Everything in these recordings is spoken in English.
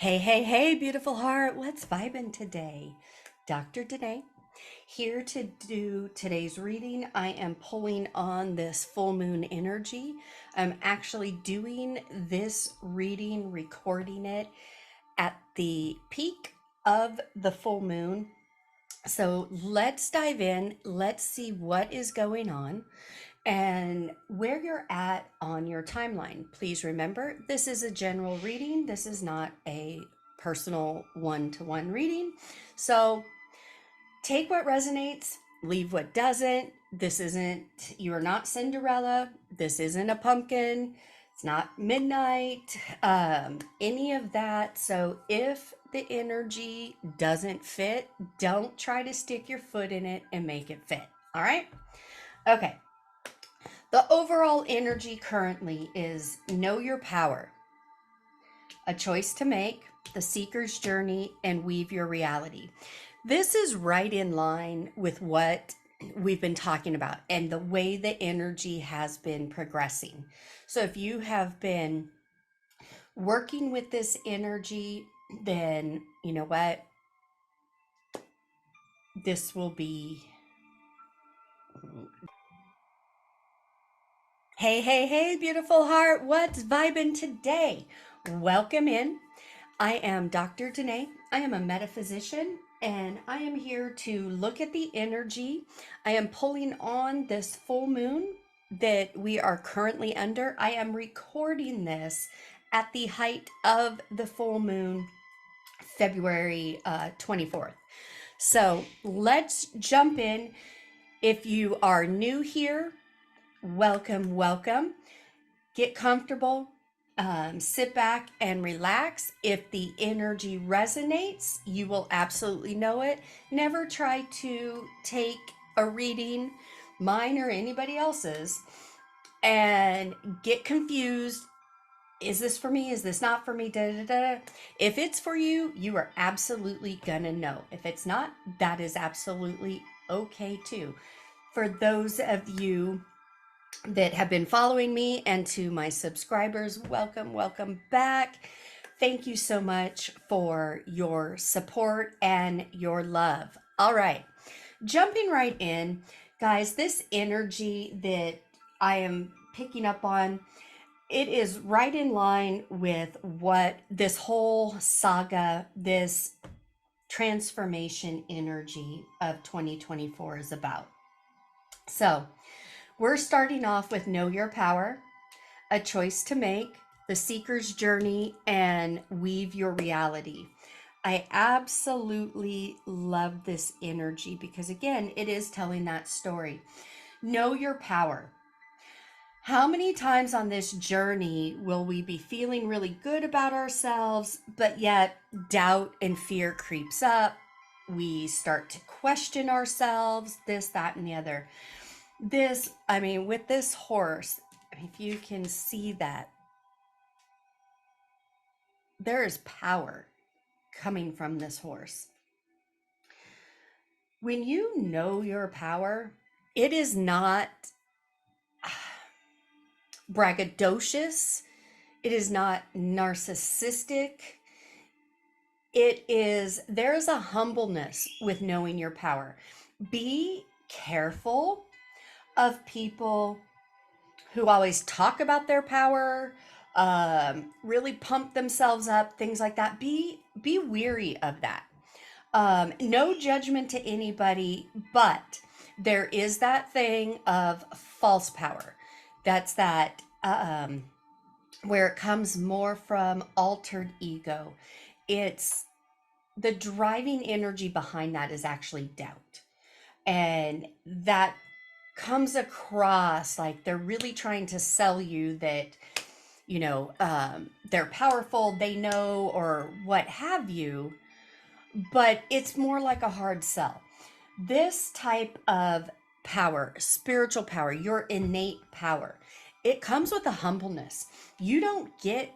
Hey, hey, hey, beautiful heart. Let's vibe in today. Dr. Danae here to do today's reading. I am pulling on this full moon energy. I'm actually doing this reading, recording it at the peak of the full moon. So let's dive in. Let's see what is going on and where you're at on your timeline. Please remember, this is a general reading. This is not a personal one-to-one reading. So take what resonates, leave what doesn't. This isn't, you're not Cinderella. This isn't a pumpkin. It's not midnight, any of that. So if the energy doesn't fit, don't try to stick your foot in it and make it fit. All right? Okay. The overall energy currently is know your power, a choice to make, the seeker's journey, and weave your reality. This is right in line with what we've been talking about and the way the energy has been progressing. So if you have been working with this energy, then you know what? This will be. Hey, hey, hey, beautiful heart. What's vibing today? Welcome in. I am Dr. Danae. I am a metaphysician and I am here to look at the energy. I am pulling on this full moon that we are currently under. I am recording this at the height of the full moon, February 24th. So let's jump in. If you are new here, welcome, welcome. Get comfortable, sit back and relax. If the energy resonates, you will absolutely know it. Never try to take a reading, mine or anybody else's, and get confused. Is this for me? Is this not for me? Da, da, da. If it's for you, you are absolutely gonna know. If it's not, that is absolutely okay too. For those of you that have been following me and to my subscribers, welcome back. Thank you so much for your support and your love. All right, jumping right in, guys, this energy that I am picking up on, it is right in line with what this whole saga, this transformation energy of 2024 is about. So, we're starting off with Know Your Power, a choice to make, the seeker's journey, and weave your reality. I absolutely love this energy because, again, it is telling that story. Know your power. How many times on this journey will we be feeling really good about ourselves, but yet doubt and fear creeps up? We start to question ourselves, this, that, and the other. With this horse, if you can see that, there is power coming from this horse. When you know your power, it is not braggadocious, it is not narcissistic. There's a humbleness with knowing your power. Be careful of people who always talk about their power, really pump themselves up, things like that. Be weary of that. No judgment to anybody, but there is that thing of false power. That's that where it comes more from altered ego. It's the driving energy behind that is actually doubt. And that comes across like they're really trying to sell you that, they're powerful, they know, or what have you, but it's more like a hard sell. This type of power, spiritual power, your innate power, it comes with a humbleness. You don't get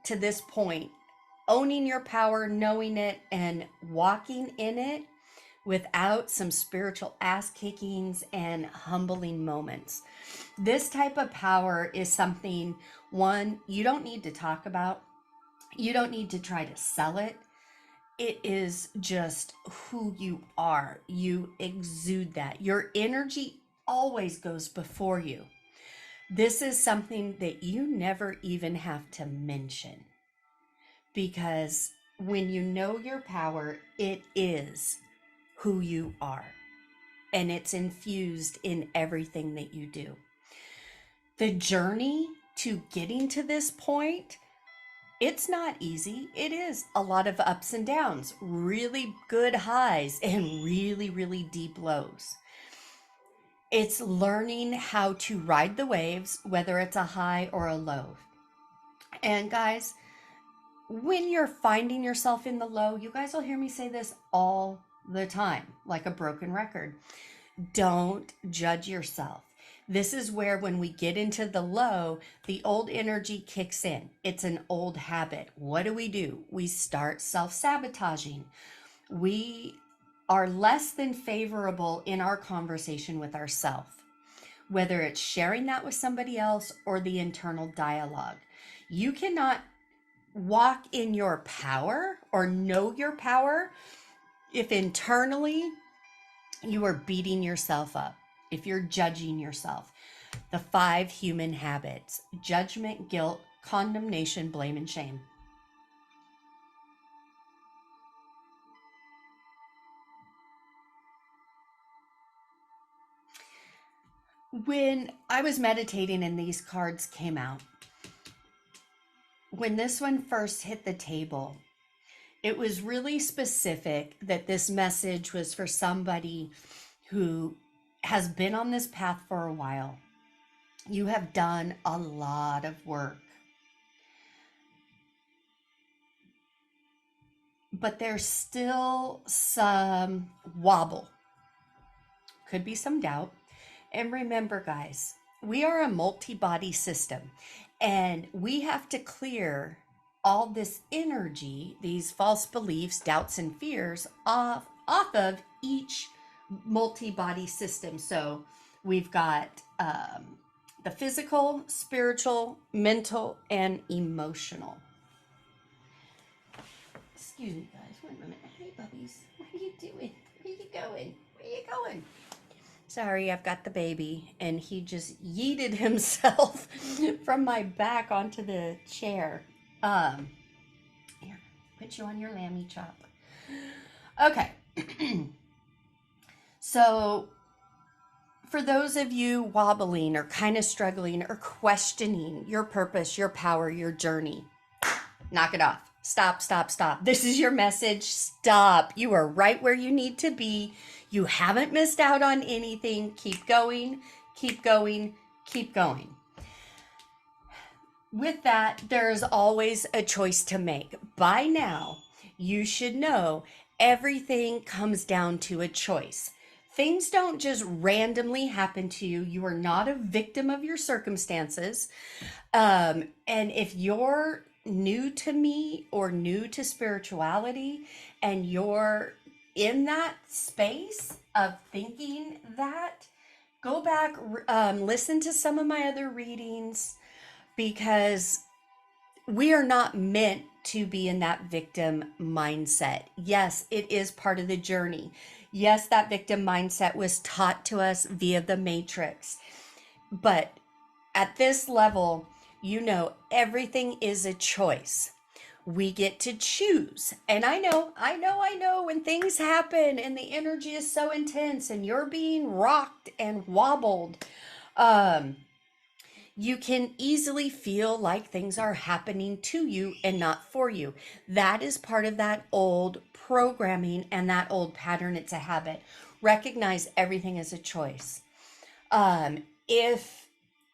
to this point owning your power, knowing it, and walking in it without some spiritual ass kickings and humbling moments. This type of power is something, one, you don't need to talk about. You don't need to try to sell it. It is just who you are. You exude that. Your energy always goes before you. This is something that you never even have to mention, because when you know your power, it is who you are, and it's infused in everything that you do. The journey to getting to this point, it's not easy. It is a lot of ups and downs, really good highs and really, really deep lows. It's learning how to ride the waves, whether it's a high or a low. And guys, when you're finding yourself in the low, you guys will hear me say this all the time, like a broken record. Don't judge yourself. This is where, when we get into the low, the old energy kicks in. It's an old habit. What do? We start self sabotaging. We are less than favorable in our conversation with ourselves, whether it's sharing that with somebody else or the internal dialogue. You cannot walk in your power or know your power if internally you are beating yourself up, if you're judging yourself. The 5 human habits: judgment, guilt, condemnation, blame, and shame. When I was meditating and these cards came out, when this one first hit the table, it was really specific that this message was for somebody who has been on this path for a while. You have done a lot of work, but there's still some wobble, could be some doubt. And remember, guys, we are a multi-body system, and we have to clear all this energy, these false beliefs, doubts, and fears off of each multi-body system. So we've got the physical, spiritual, mental, and emotional. Excuse me, guys. One minute. Hey, puppies. What are you doing? Where are you going? Where are you going? Sorry, I've got the baby, and he just yeeted himself from my back onto the chair. Here, put you on your lammy chop. Okay. So, for those of you wobbling or kind of struggling or questioning your purpose, your power, your journey, knock it off. Stop, stop, stop. This is your message. Stop. You are right where you need to be. You haven't missed out on anything. Keep going, keep going, keep going. With that, there's always a choice to make. By now, you should know everything comes down to a choice. Things don't just randomly happen to you. You are not a victim of your circumstances. And if you're new to me or new to spirituality and you're in that space of thinking that, go back, listen to some of my other readings, because we are not meant to be in that victim mindset. Yes, it is part of the journey. Yes, that victim mindset was taught to us via the Matrix. But at this level, you know, everything is a choice. We get to choose. And I know when things happen and the energy is so intense and you're being rocked and wobbled, you can easily feel like things are happening to you and not for you. That is part of that old programming and that old pattern. It's a habit. Recognize everything as a choice. If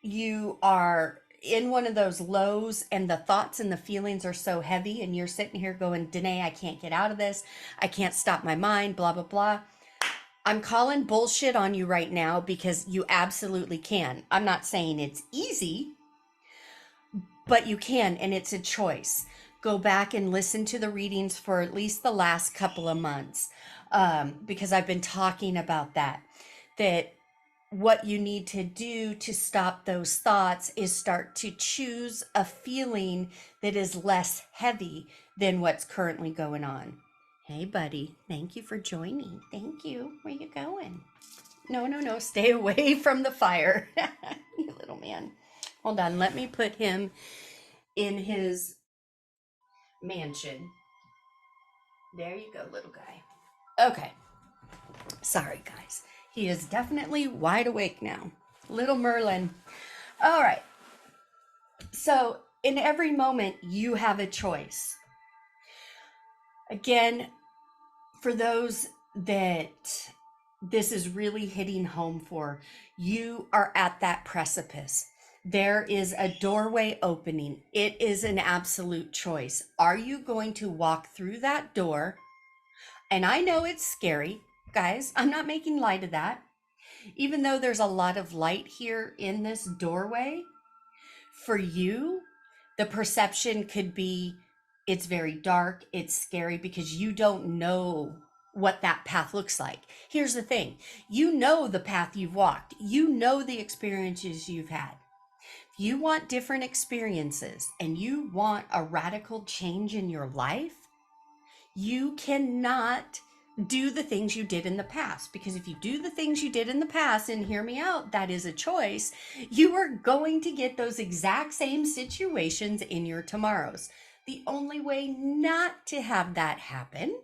you are in one of those lows and the thoughts and the feelings are so heavy and you're sitting here going, Danae, I can't get out of this. I can't stop my mind, blah, blah, blah. I'm calling bullshit on you right now, because you absolutely can. I'm not saying it's easy, but you can, and it's a choice. Go back and listen to the readings for at least the last couple of months, because I've been talking about that what you need to do to stop those thoughts is start to choose a feeling that is less heavy than what's currently going on. Hey, buddy, thank you for joining. Thank you. Where you going? No, no, no, stay away from the fire. You little man. Hold on, let me put him in his mansion. There you go, little guy. Okay, sorry, guys. He is definitely wide awake now. Little Merlin. All right. So, in every moment, you have a choice. Again, for those that this is really hitting home for, you are at that precipice. There is a doorway opening. It is an absolute choice. Are you going to walk through that door? And I know it's scary, guys. I'm not making light of that. Even though there's a lot of light here in this doorway, for you, the perception could be it's very dark, it's scary because you don't know what that path looks like. Here's the thing, you know the path you've walked, you know the experiences you've had. If you want different experiences and you want a radical change in your life, you cannot do the things you did in the past, because if you do the things you did in the past, and hear me out, that is a choice, you are going to get those exact same situations in your tomorrows. The only way not to have that happen,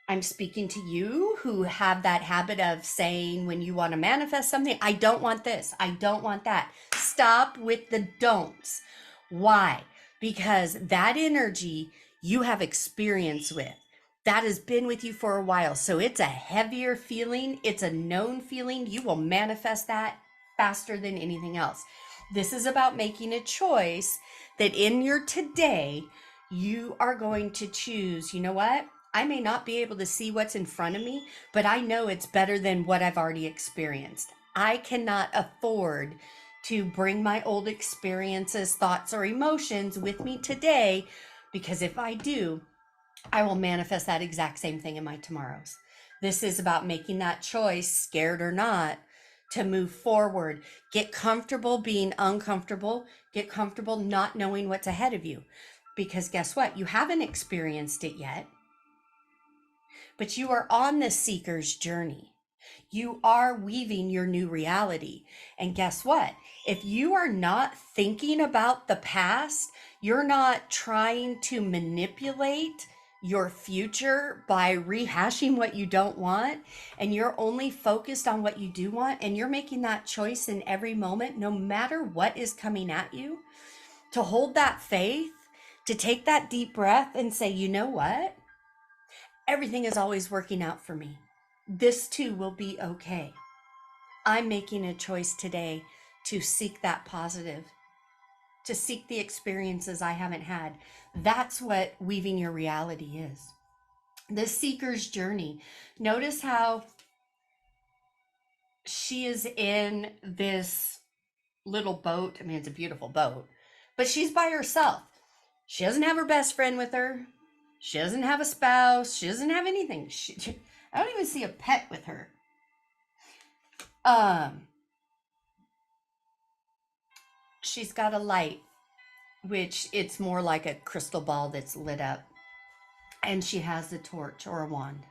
I'm speaking to you who have that habit of saying when you want to manifest something, I don't want this, I don't want that. Stop with the don'ts. Why? Because that energy you have experience with. That has been with you for a while. So it's a heavier feeling. It's a known feeling. You will manifest that faster than anything else. This is about making a choice that in your today, you are going to choose, you know what? I may not be able to see what's in front of me, but I know it's better than what I've already experienced. I cannot afford to bring my old experiences, thoughts, or emotions with me today, because if I do, I will manifest that exact same thing in my tomorrows. This is about making that choice, scared or not, to move forward. Get comfortable being uncomfortable. Get comfortable not knowing what's ahead of you. Because guess what? You haven't experienced it yet, but you are on the seeker's journey. You are weaving your new reality. And guess what? If you are not thinking about the past, you're not trying to manipulate your future by rehashing what you don't want, and you're only focused on what you do want, and you're making that choice in every moment, no matter what is coming at you, to hold that faith, to take that deep breath and say, you know what? Everything is always working out for me. This too will be okay. I'm making a choice today to seek that positive, to seek the experiences I haven't had. That's what weaving your reality is. The seeker's journey. Notice how she is in this little boat. I mean, it's a beautiful boat, but she's by herself. She doesn't have her best friend with her. She doesn't have a spouse. She doesn't have anything. I don't even see a pet with her. She's got a light, which it's more like a crystal ball that's lit up, and she has a torch or a wand.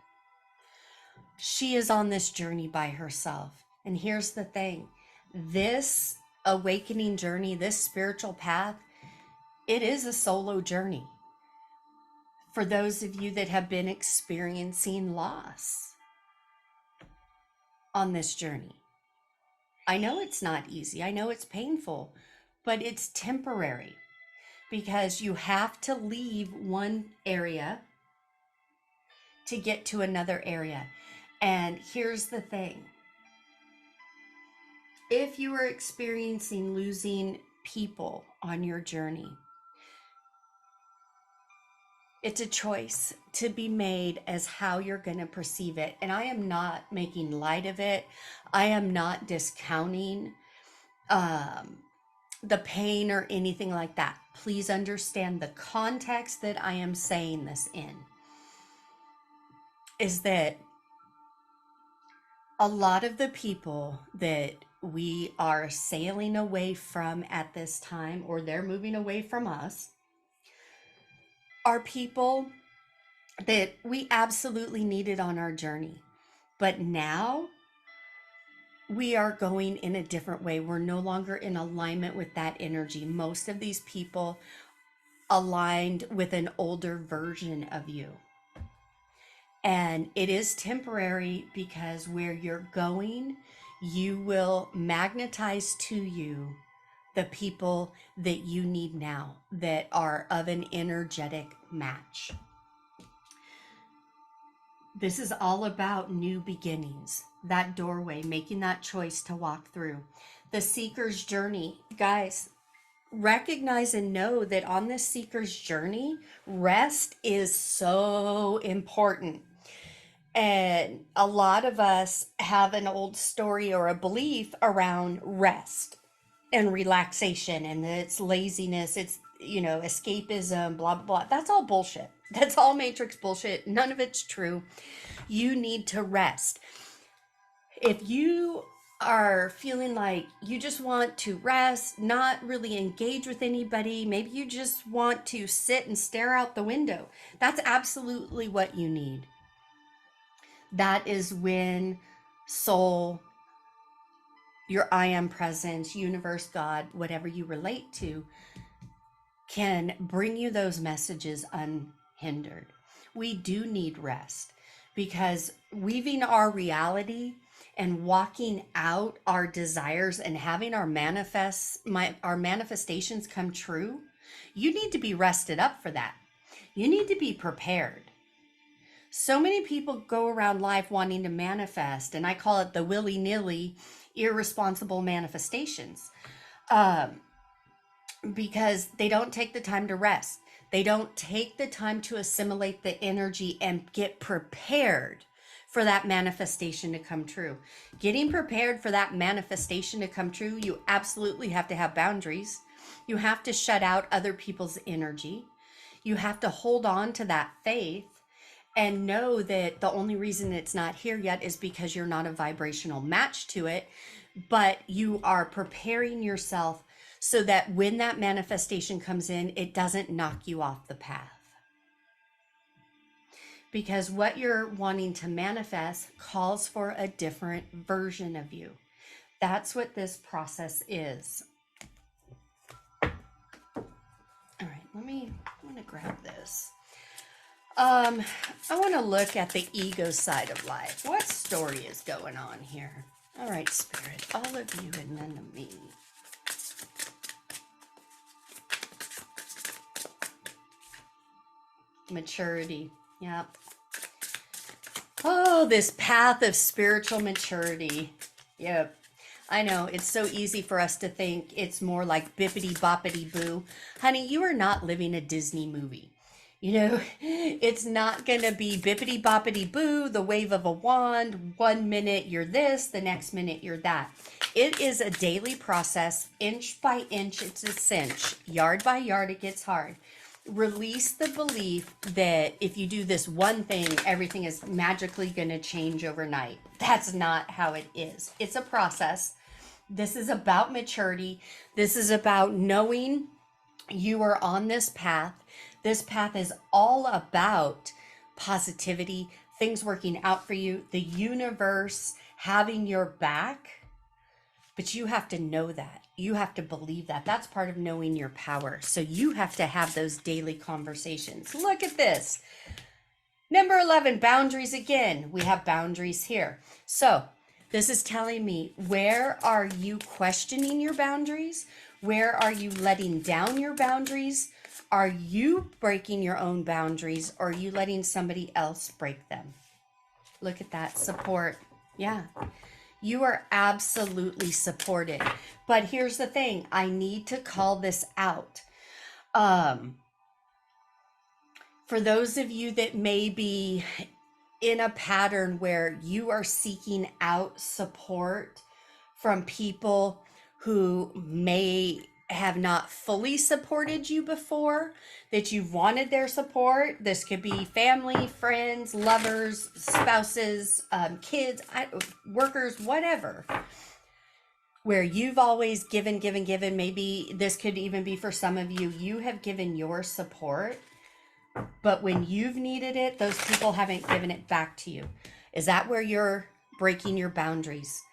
She is on this journey by herself. And here's the thing, this awakening journey, this spiritual path, it is a solo journey. For those of you that have been experiencing loss on this journey, I know it's not easy. I know it's painful, but it's temporary, because you have to leave one area to get to another area. And here's the thing. If you are experiencing losing people on your journey, it's a choice to be made as how you're going to perceive it. And I am not making light of it. I am not discounting the pain or anything like that. Please understand the context that I am saying this in is that A lot of the people that we are sailing away from at this time, or they're moving away from us, are people that we absolutely needed on our journey. But now we are going in a different way. We're no longer in alignment with that energy. Most of these people aligned with an older version of you. And it is temporary because where you're going, you will magnetize to you the people that you need now that are of an energetic match. This is all about new beginnings, that doorway, making that choice to walk through. The seeker's journey, guys, recognize and know that on this seeker's journey, rest is so important. And a lot of us have an old story or a belief around rest and relaxation, and it's laziness, it's, escapism, blah, blah, blah. That's all bullshit. That's all matrix bullshit. None of it's true. You need to rest. If you are feeling like you just want to rest, not really engage with anybody, maybe you just want to sit and stare out the window, that's absolutely what you need. That is when soul, your I am presence, universe, God, whatever you relate to, can bring you those messages unhindered. We do need rest because weaving our reality and walking out our desires and having our manifestations come true, you need to be rested up for that. You need to be prepared. So many people go around life wanting to manifest, and I call it the willy-nilly, irresponsible manifestations, because they don't take the time to rest. They don't take the time to assimilate the energy and get prepared for that manifestation to come true. Getting prepared for that manifestation to come true, you absolutely have to have boundaries. You have to shut out other people's energy. You have to hold on to that faith and know that the only reason it's not here yet is because you're not a vibrational match to it, but you are preparing yourself so that when that manifestation comes in, it doesn't knock you off the path. Because what you're wanting to manifest calls for a different version of you. That's what this process is. All right, I'm gonna grab this. I want to look at the ego side of life. What story is going on here? All right, Spirit, all of you and none of me. Maturity. Yep. Oh, this path of spiritual maturity. Yep. I know it's so easy for us to think it's more like bippity boppity boo. Honey, you are not living a Disney movie. It's not going to be bippity boppity boo, the wave of a wand. 1 minute you're this, the next minute you're that. It is a daily process. Inch by inch, it's a cinch. Yard by yard, it gets hard. Release the belief that if you do this one thing, everything is magically going to change overnight. That's not how it is. It's a process. This is about maturity. This is about knowing you are on this path. This path is all about positivity, things working out for you, the universe having your back. But you have to know that. You have to believe that. That's part of knowing your power. So you have to have those daily conversations. Look at this. Number 11, boundaries again. We have boundaries here. So this is telling me, where are you questioning your boundaries? Where are you letting down your boundaries? Are you breaking your own boundaries, or are you letting somebody else break them? Look at that support. Yeah. You are absolutely supported. But here's the thing. I need to call this out. For those of you that may be in a pattern where you are seeking out support from people who may have not fully supported you before, that you've wanted their support. This could be family, friends, lovers, spouses, kids, workers, whatever, where you've always given, given, given. Maybe this could even be for some of you. You have given your support, but when you've needed it, those people haven't given it back to you. Is that where you're breaking your boundaries?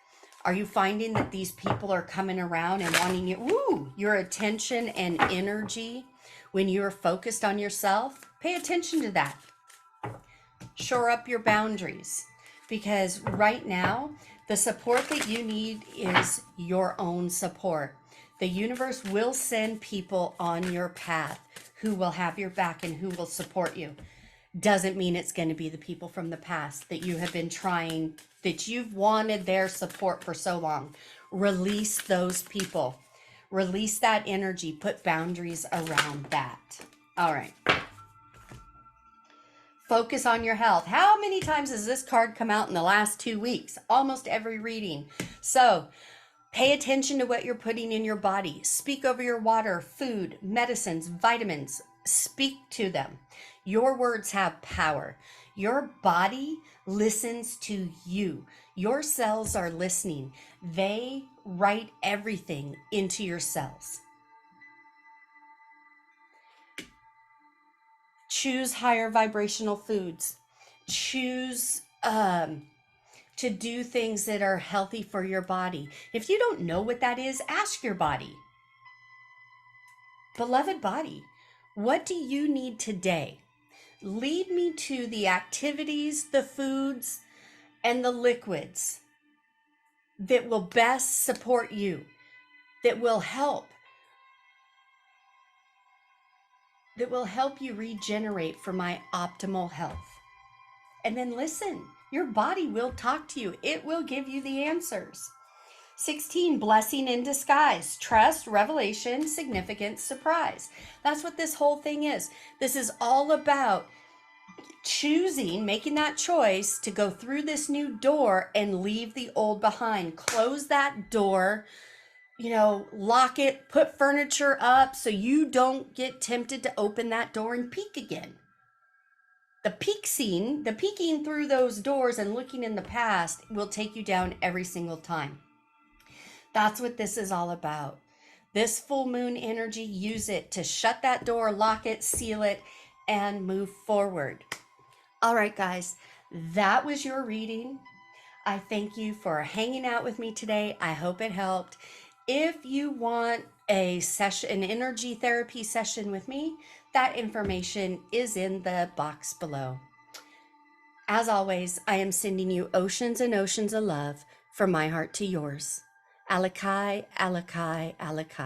Are you finding that these people are coming around and wanting your attention and energy when you're focused on yourself? Pay attention to that. Shore up your boundaries, because right now, the support that you need is your own support. The universe will send people on your path who will have your back and who will support you. Doesn't mean it's going to be the people from the past that you have been trying, that you've wanted their support for so long. Release those people. Release that energy. Put boundaries around that. All right. Focus on your health. How many times has this card come out in the last 2 weeks? Almost every reading. So pay attention to what you're putting in your body. Speak over your water, food, medicines, vitamins. Speak to them. Your words have power. Your body listens to you. Your cells are listening. They write everything into your cells. Choose higher vibrational foods. Choose to do things that are healthy for your body. If you don't know what that is, ask your body. Beloved body, what do you need today? Lead me to the activities, the foods, and the liquids that will best support you, that will help you regenerate for my optimal health. And then listen, your body will talk to you. It will give you the answers. 16, blessing in disguise, trust, revelation, significance, surprise. That's what this whole thing is. This is all about choosing, making that choice to go through this new door and leave the old behind. Close that door, lock it, put furniture up so you don't get tempted to open that door and peek again. The peeking through those doors and looking in the past will take you down every single time. That's what this is all about. This full moon energy, use it to shut that door, lock it, seal it, and move forward. All right, guys, that was your reading. I thank you for hanging out with me today. I hope it helped. If you want an energy therapy session with me, that information is in the box below. As always, I am sending you oceans and oceans of love from my heart to yours. Alakai, Alakai, Alakai.